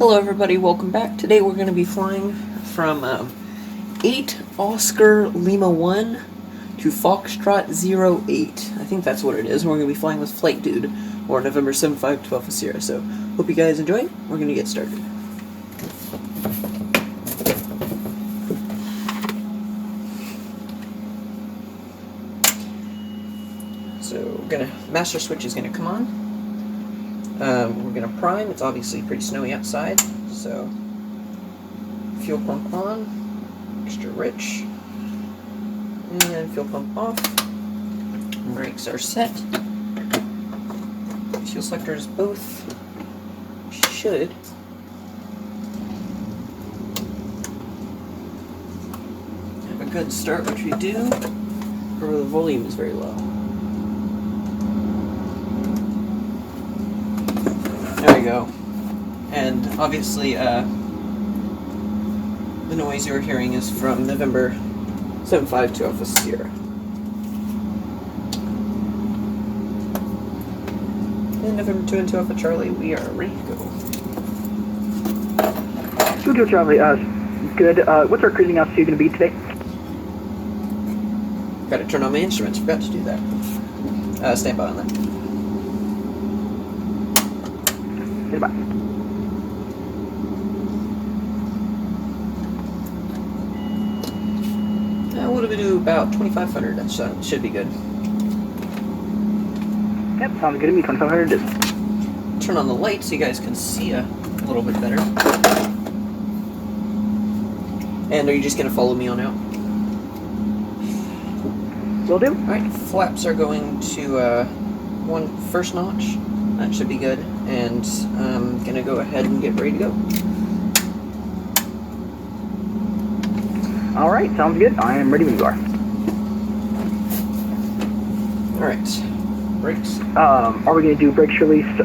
Hello everybody, welcome back. Today we're going to be flying from 8 Oscar Lima 1 to Foxtrot 08. I think that's what it is. We're going to be flying with Flight Dude, or November 75 12 Sierra. So, hope you guys enjoy. We're going to get started. So, master switch is going to come on. We're going to prime. It's obviously pretty snowy outside, so fuel pump on, extra rich, and fuel pump off. Brakes are set. Fuel selectors both should have a good start, which we do, or the volume is very low. There we go. And obviously, the noise you're hearing is from November 75 to Alpha Sierra. And November 2 and 2 Alpha Charlie, we are ready to go. 2 Charlie, good. What's our cruising altitude going to be today? Got to turn on my instruments, forgot to do that. Stand by on that. Stand by. What do we do about 2,500? That should be good. Yep, sounds good to me. 2,500 it is. Turn on the light so you guys can see a little bit better. And are you just going to follow me on out? Will do. Alright, flaps are going to first notch. That should be good. And I'm going to go ahead and get ready to go. Alright, sounds good. I am ready when you are. Alright, brakes. Are we going to do brakes release,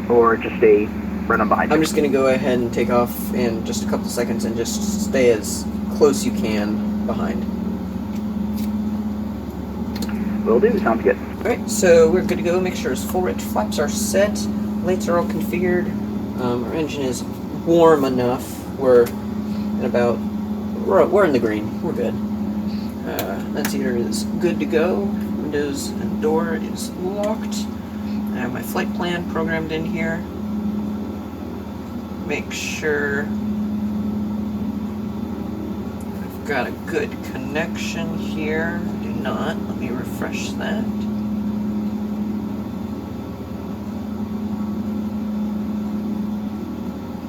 or just stay right on behind? I'm just going to go ahead and take off in just a couple seconds and just stay as close you can behind. Will do, sounds good. Alright, so we're good to go. Make sure it's full rich. Flaps are set. Lights are all configured. Our engine is warm enough. We're in the green. We're good. That heater is good to go. Windows and door is locked. I have my flight plan programmed in here. Make sure I've got a good connection here. I do not. Let me refresh that.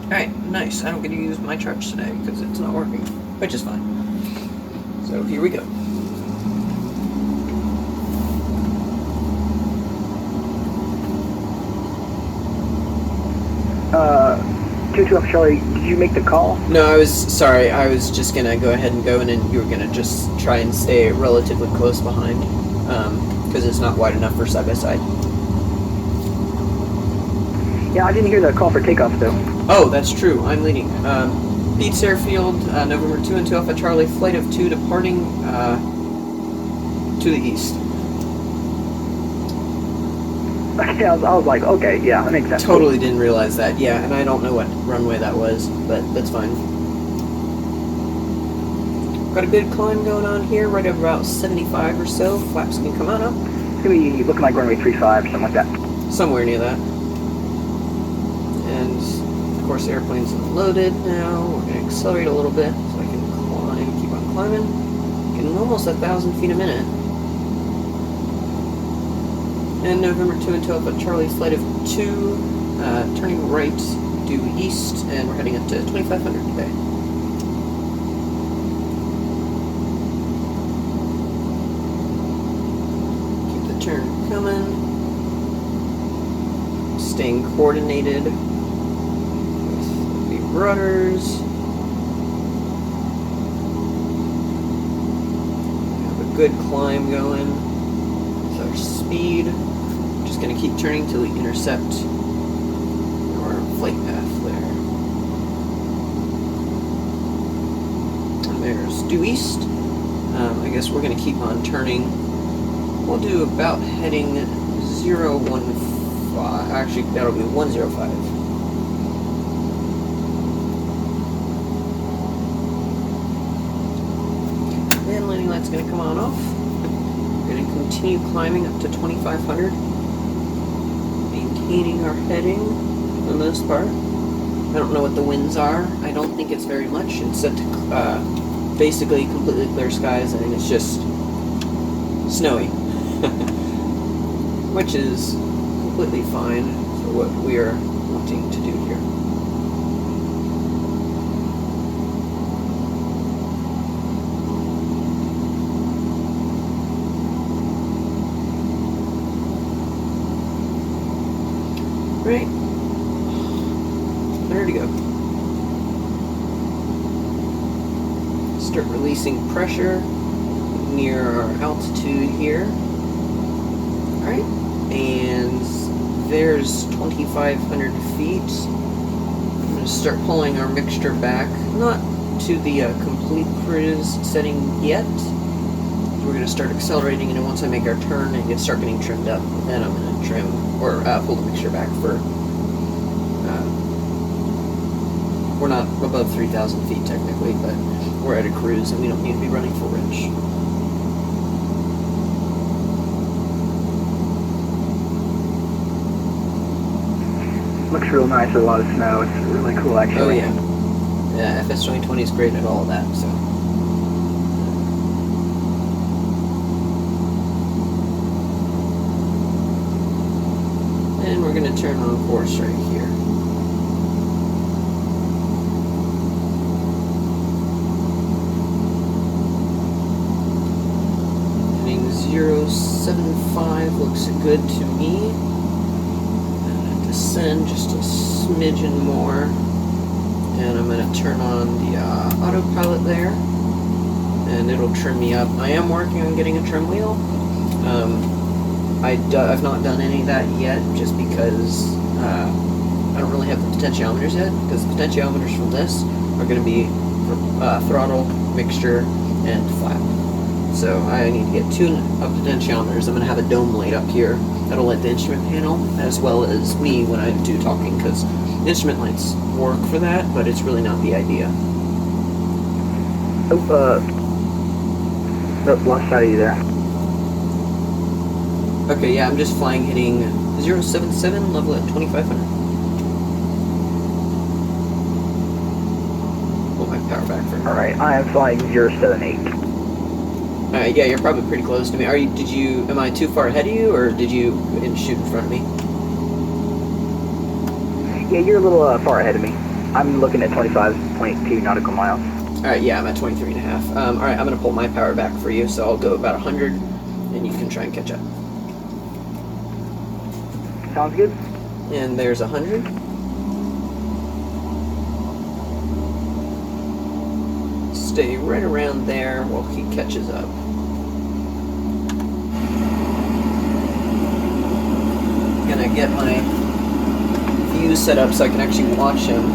Alright, nice. I don't get to use my charge today because it's not working, which is fine. So here we go. Two up, Charlie, did you make the call? No, I was just gonna go ahead and go, and then you were gonna just try and stay relatively close behind, because it's not wide enough for side by side. Yeah, I didn't hear the call for takeoff, though. Oh, that's true. I'm leading. Beats Airfield, November 2 and 2 Alpha Charlie, flight of 2 departing to the east. I was like, okay, yeah, that makes sense. Totally didn't realize that. Yeah, and I don't know what runway that was, but that's fine. Got a good climb going on here, right at about 75 or so. Flaps can come on up. It's going to be looking like runway 35, something like that. Somewhere near that. And, of course, the airplane's loaded now. We're going to accelerate a little bit so I can climb, keep on climbing. Getting almost 1,000 feet a minute. And November 2 and 2 Alpha Charlie, flight of 2, turning right due east, and we're heading up to 2,500 today. Keep the turn coming. Staying coordinated with the rudders. We have a good climb going with our speed. Just going to keep turning till we intercept our flight path there. And there's due east. I guess we're going to keep on turning. We'll do about heading 015. Actually, that'll be 105. warning light's going to come on off. We're going to continue climbing up to 2,500. Maintaining our heading for the most part. I don't know what the winds are. I don't think it's very much. It's set to basically completely clear skies, and it's just snowy. Which is completely fine for what we are wanting to do here. Right, there to go. Start releasing pressure near our altitude here. Alright, and there's 2,500 feet. I'm going to start pulling our mixture back, not to the complete cruise setting yet. We're going to start accelerating, and then once I make our turn and start getting trimmed up, then I'm going to trim or pull the mixture back for. We're not above 3,000 feet technically, but we're at a cruise and we don't need to be running full wrench. Looks real nice with a lot of snow. It's really cool, actually. Oh yeah, yeah. FS 2020 is great at all of that. So. And we're going to turn on course right here. Heading 075 looks good to me. Descend just a smidgen more. And I'm going to turn on the autopilot there. And it'll trim me up. I am working on getting a trim wheel. I've not done any of that yet, just because I don't really have the potentiometers yet, because the potentiometers from this are going to be for throttle, mixture, and flap. So I need to get two potentiometers. I'm going to have a dome light up here that'll light the instrument panel, as well as me when I do talking, because instrument lights work for that, but it's really not the idea. Lost sight of you there. Okay, yeah, I'm just flying hitting 077, level at 2,500. Pull my power back for Alright, I am flying 078. Alright, yeah, you're probably pretty close to me. Am I too far ahead of you, or did you shoot in front of me? Yeah, you're a little far ahead of me. I'm looking at 25.2 nautical miles. Alright, yeah, I'm at 23.5. Alright, I'm going to pull my power back for you, so I'll go about 100, and you can try and catch up. Sounds good. And there's 100. Stay right around there while he catches up. Gonna get my view set up so I can actually watch him.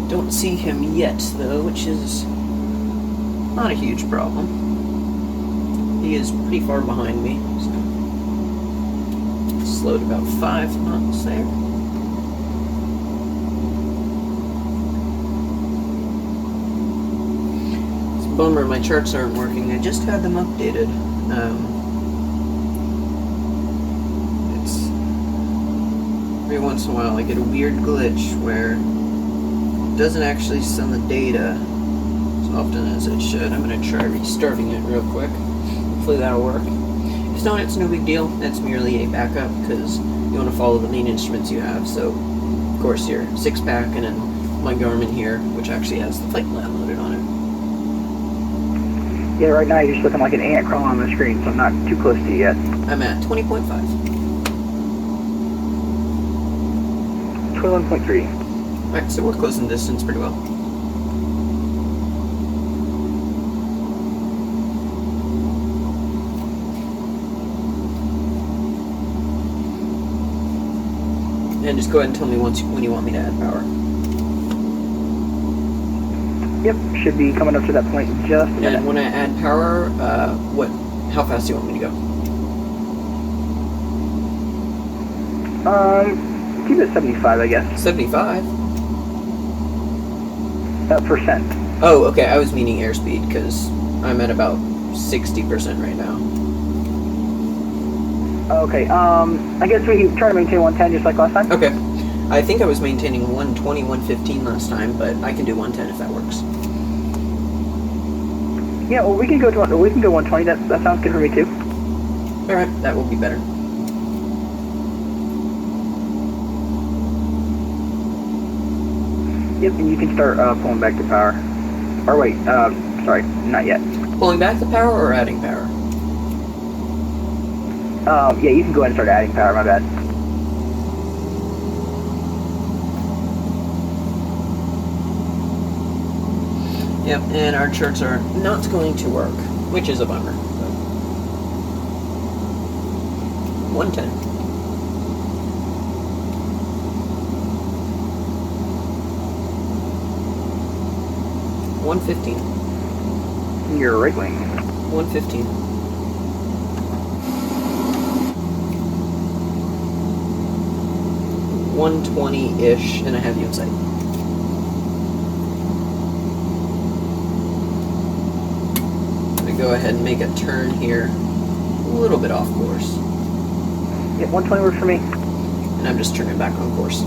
Don't see him yet, though, which is not a huge problem. He is pretty far behind me, so slowed about 5 knots there. It's a bummer my charts aren't working. I just had them updated. It's every once in a while I get a weird glitch where doesn't actually send the data as often as it should. I'm going to try restarting it real quick. Hopefully that'll work. If not, it's no big deal. That's merely a backup because you want to follow the main instruments you have. So, of course, your 6-pack and then my Garmin here, which actually has the flight plan loaded on it. Yeah, right now you're just looking like an ant crawling on the screen, so I'm not too close to you yet. I'm at 20.5. 21.3. Alright, so we're close in distance pretty well. And just go ahead and tell me when you want me to add power. Yep, should be coming up to that point in just a minute. And when I add power, how fast do you want me to go? Keep it 75, I guess. 75? Percent. Oh, okay, I was meaning airspeed, because I'm at about 60% right now. Okay, I guess we can try to maintain 110 just like last time. Okay. I think I was maintaining 120, 115 last time, but I can do 110 if that works. Yeah, well, we can go 120. That sounds good for me too. Alright, that will be better. Yep, and you can start pulling back the power. Or wait, sorry, not yet. Pulling back the power or adding power? Yeah, you can go ahead and start adding power, my bad. Yep, and our charts are not going to work, which is a bummer. 110. 115. You're right wing. 115. 120-ish, and I have you in sight. I'm gonna go ahead and make a turn here, a little bit off course, Yeah, 120 works for me. and I'm just turning back on course.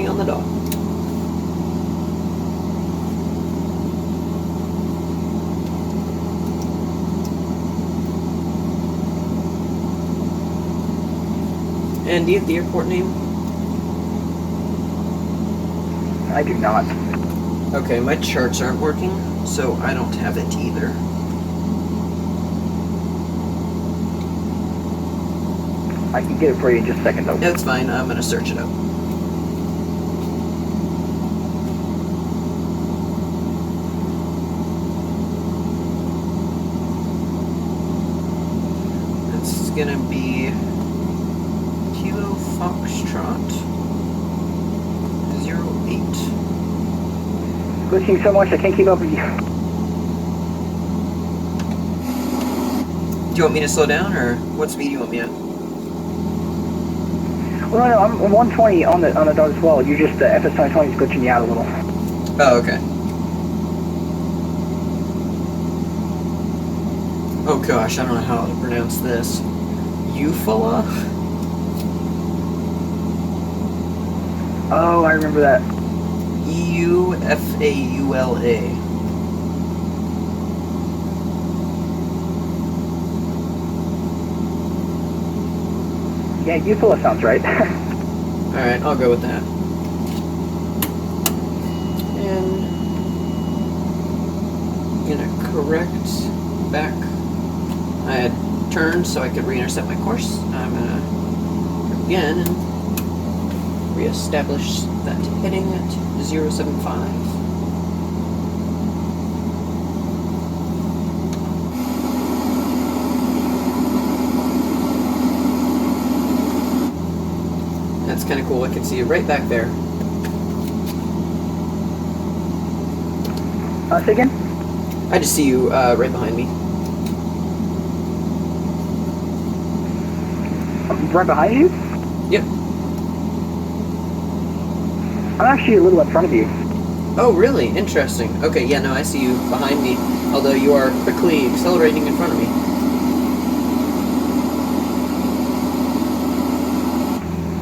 On the dot. And do you have the airport name? I do not. Okay, my charts aren't working, so I don't have it either. I can get it for you in just a second though. That's fine, I'm gonna search it up. It's gonna be Kilo Foxtrot 08. Glitching so much I can't keep up with you. Do you want me to slow down, or what speed do you want me at? Well, no, I'm 120 on the dot as well. You just FS2020 is glitching you out a little. Oh, okay. Oh gosh, I don't know how to pronounce this. Eufaula? Oh, I remember that. Eufaula. Yeah, Eufaula sounds right. Alright, I'll go with that. And I'm gonna correct back. I had turned so I could re-intercept my course. I'm gonna turn again and re-establish that heading at 075. That's kind of cool. I can see you right back there. Say again? I just see you right behind me. Right behind you? Yep. I'm actually a little in front of you. Oh, really? Interesting. Okay, yeah, no, I see you behind me, although you are quickly accelerating in front of me.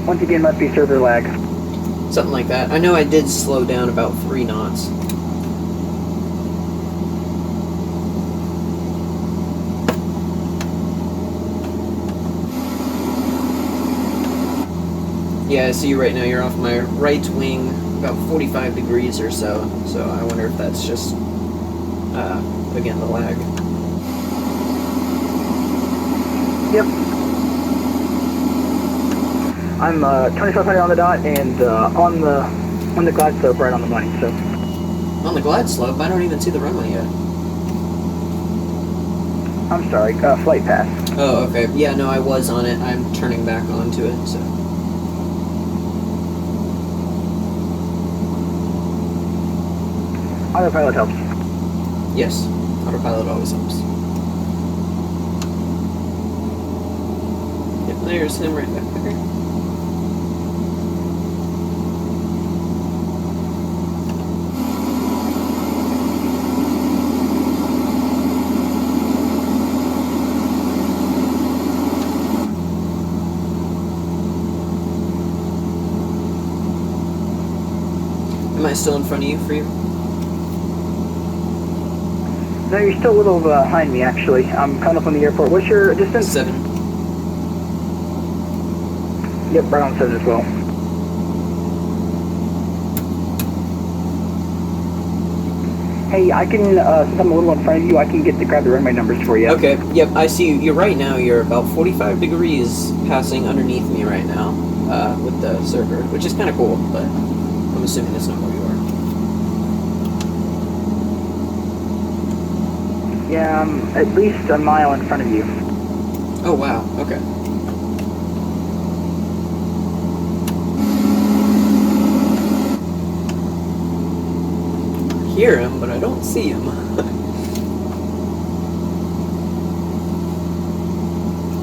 Once again, must be server lag. Something like that. I know I did slow down about 3 knots. Yeah, I see you right now. You're off my right wing about 45 degrees or so. So I wonder if that's just, again, the lag. Yep. I'm 2500 on the dot and on the glide slope right on the money. So. On the glide slope, I don't even see the runway yet. I'm sorry, flight path. Oh, okay. Yeah, no, I was on it. I'm turning back onto it, so. Autopilot helps. Yes, autopilot always helps. Yep, there's him right back there. Am I still in front of you for you? No, you're still a little behind me, actually. I'm coming up on the airport. What's your distance? 7. Yep, right on 7 as well. Hey, I can, since I'm a little in front of you, I can grab the runway numbers for you. Okay, yep, I see you. You're right now. You're about 45 degrees passing underneath me right now with the server, which is kind of cool, but I'm assuming that's not where you are. Yeah, I'm at least a mile in front of you. Oh, wow, okay. I hear him, but I don't see him.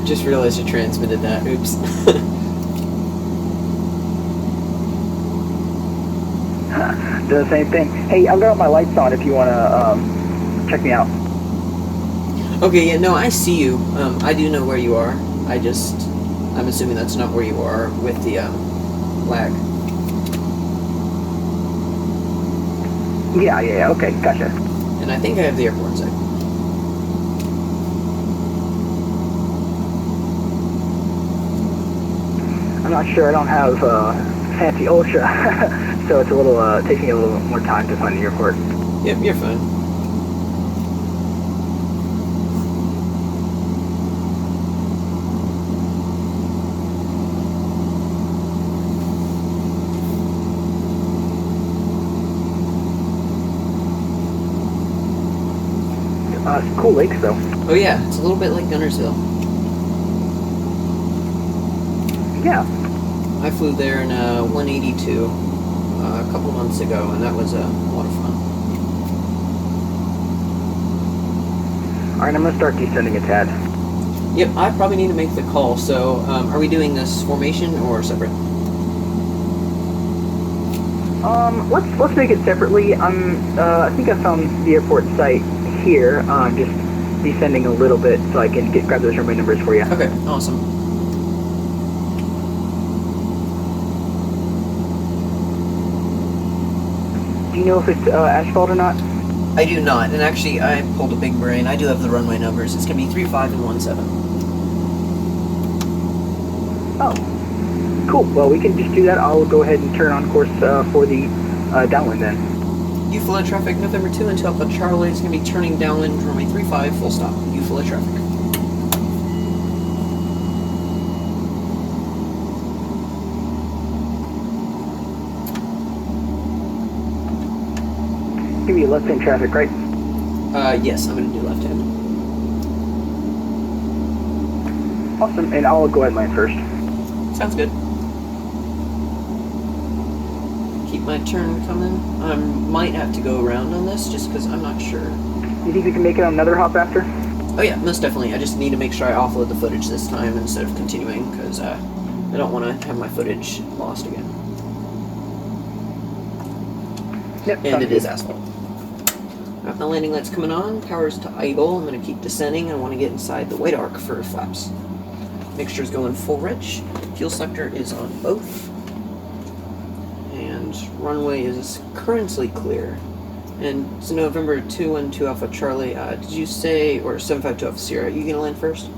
Just realized you transmitted that. Oops. Do the same thing. Hey, I've got my lights on if you want to check me out. Okay, yeah, no, I see you. I do know where you are. I'm assuming that's not where you are with the lag. Yeah, okay, gotcha. And I think I have the airport in sight. I'm not sure. I don't have fancy Ultra, so it's a little takes me a little more time to find the airport. Yep, you're fine. Some cool lakes though. Oh yeah, it's a little bit like Gunner's Hill. Yeah. I flew there in 182 a couple months ago, and that was a lot of fun. All right, I'm gonna start descending a tad. Yep, I probably need to make the call. So, are we doing this formation or separate? Let's make it separately. I think I found the airport site here. Just descending a little bit so I can grab those runway numbers for you. Okay, awesome. Do you know if it's asphalt or not? I do not, and actually, I pulled a big brain. I do have the runway numbers. It's gonna be 35 and 17. Oh, cool. Well, we can just do that. I'll go ahead and turn on course for the downwind then. You full of traffic, November 2 into Alpha Charlie. It's gonna be turning downwind, runway 35, full stop. You full of traffic. Give me left-hand traffic, right? Yes, I'm gonna do left hand. Awesome, and I'll go ahead and land first. Sounds good. Keep my turn coming. I might have to go around on this just because I'm not sure. You think we can make it on another hop after? Oh yeah, most definitely. I just need to make sure I offload the footage this time instead of continuing because I don't want to have my footage lost again. Yep. And it is asphalt. Got my landing lights coming on, power's to idle. I'm going to keep descending. I want to get inside the white arc for flaps. Mixture's going full rich. Fuel selector is on both. And runway is currently clear. And it's November 212 Alpha Charlie. Did you say, or 752 Alpha Sierra, you going to land first?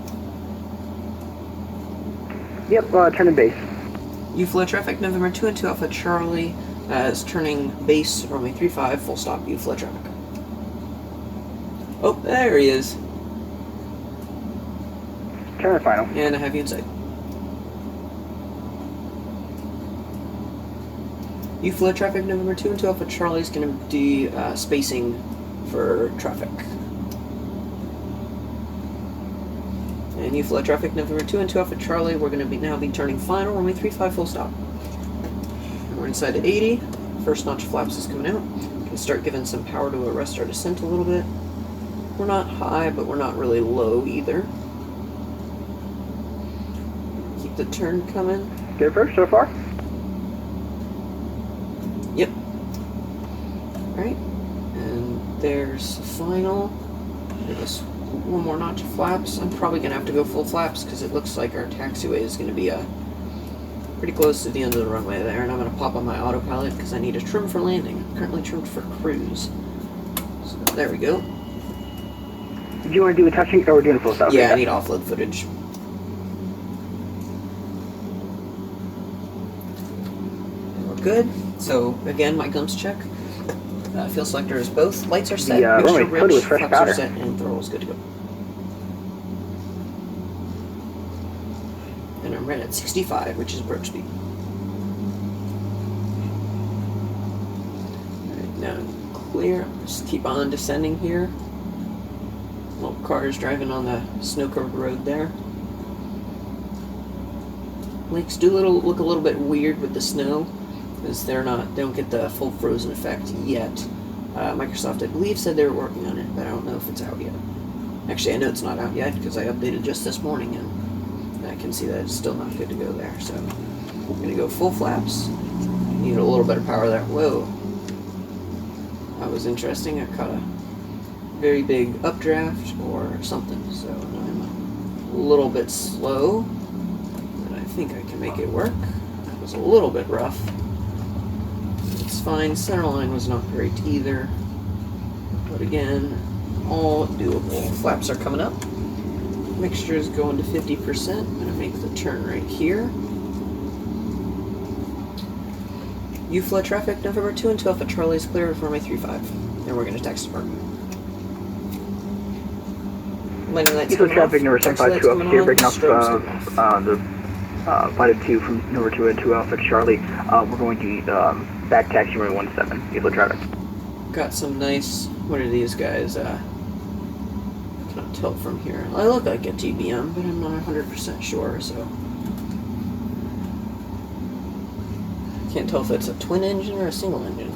Yep, turn in base. UFLA traffic, November 2 and 2 Alpha Charlie, is turning base, runway 35, full stop, UFLA traffic. Oh, there he is. Turn final. And I have you inside. UFLA traffic, November 2 and 2 Alpha Charlie is going to be spacing for traffic. And UFLA traffic, November 2 and 2 Alpha Charlie, we're going to now be turning final, runway 35, full stop. And we're inside at 80. First notch of flaps is coming out. We can start giving some power to arrest our descent a little bit. We're not high, but we're not really low either. Keep the turn coming. Good first so far. Yep. Alright. And there's final. There's one more notch of flaps. I'm probably going to have to go full flaps because it looks like our taxiway is going to be pretty close to the end of the runway there. And I'm going to pop on my autopilot because I need a trim for landing. I'm currently trimmed for cruise. So there we go. Did you want to do a touching or we're doing a full stop? Yeah, I need offload footage. And we're good. So again, my guns check. Fuel selector is both. Lights are set. Runway Mixture with fresh flaps powder. are set, and throttle is good to go. And I'm right at 65, which is approach speed. Alright, now clear. Just keep on descending here. Little cars driving on the snow-covered road there. Lakes do look a little bit weird with the snow, because they don't get the full frozen effect yet. Microsoft, I believe, said they were working on it, but I don't know if it's out yet. Actually, I know it's not out yet because I updated just this morning, and I can see that it's still not good to go there. So I'm going to go full flaps. Need a little bit of power there. Whoa. That was interesting. I caught a very big updraft or something, so I'm a little bit slow, but I think I can make it work. It was a little bit rough. It's fine. Centerline was not great either, but again, all doable. Flaps are coming up. Mixture is going to 50%. I'm going to make the turn right here. UFLA traffic, November 2 and 2 Alpha Charlie is clear for runway 35. And we're going to taxi department. Landing lights UFLA traffic, number 752 Alpha Sierra, breaking off the flight of 2 from number 2 and 2 Alpha Charlie. We're going to back taxi runway 17, UFLA traffic. Got some nice, what are these guys? Cannot tell from here. I look like a TBM, but I'm not 100% sure, so. Can't tell if it's a twin engine or a single engine.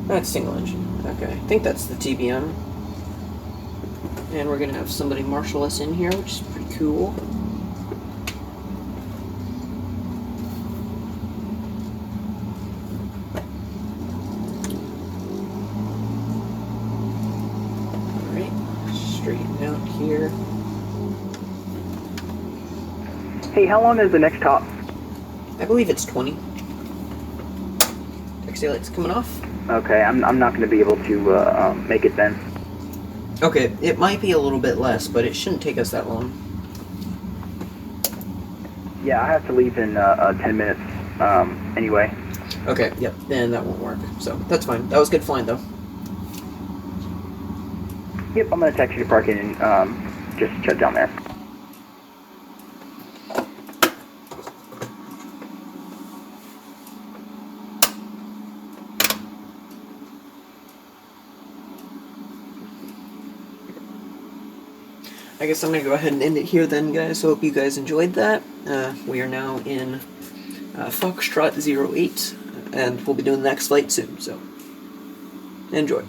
That's single engine. Okay, I think that's the TBM. And we're gonna have somebody marshal us in here, which is pretty cool. Alright, straighten out here. Hey, how long is the next top? I believe it's 20. Taxi lights coming off. Okay, I'm not going to be able to make it then. Okay, it might be a little bit less, but it shouldn't take us that long. Yeah, I have to leave in 10 minutes anyway. Okay, yep, then that won't work. So, that's fine. That was good flying, though. Yep, I'm going to text you to park in and just shut down there. I guess I'm going to go ahead and end it here then, guys. So, hope you guys enjoyed that. We are now in Foxtrot 08, and we'll be doing the next flight soon, so enjoy.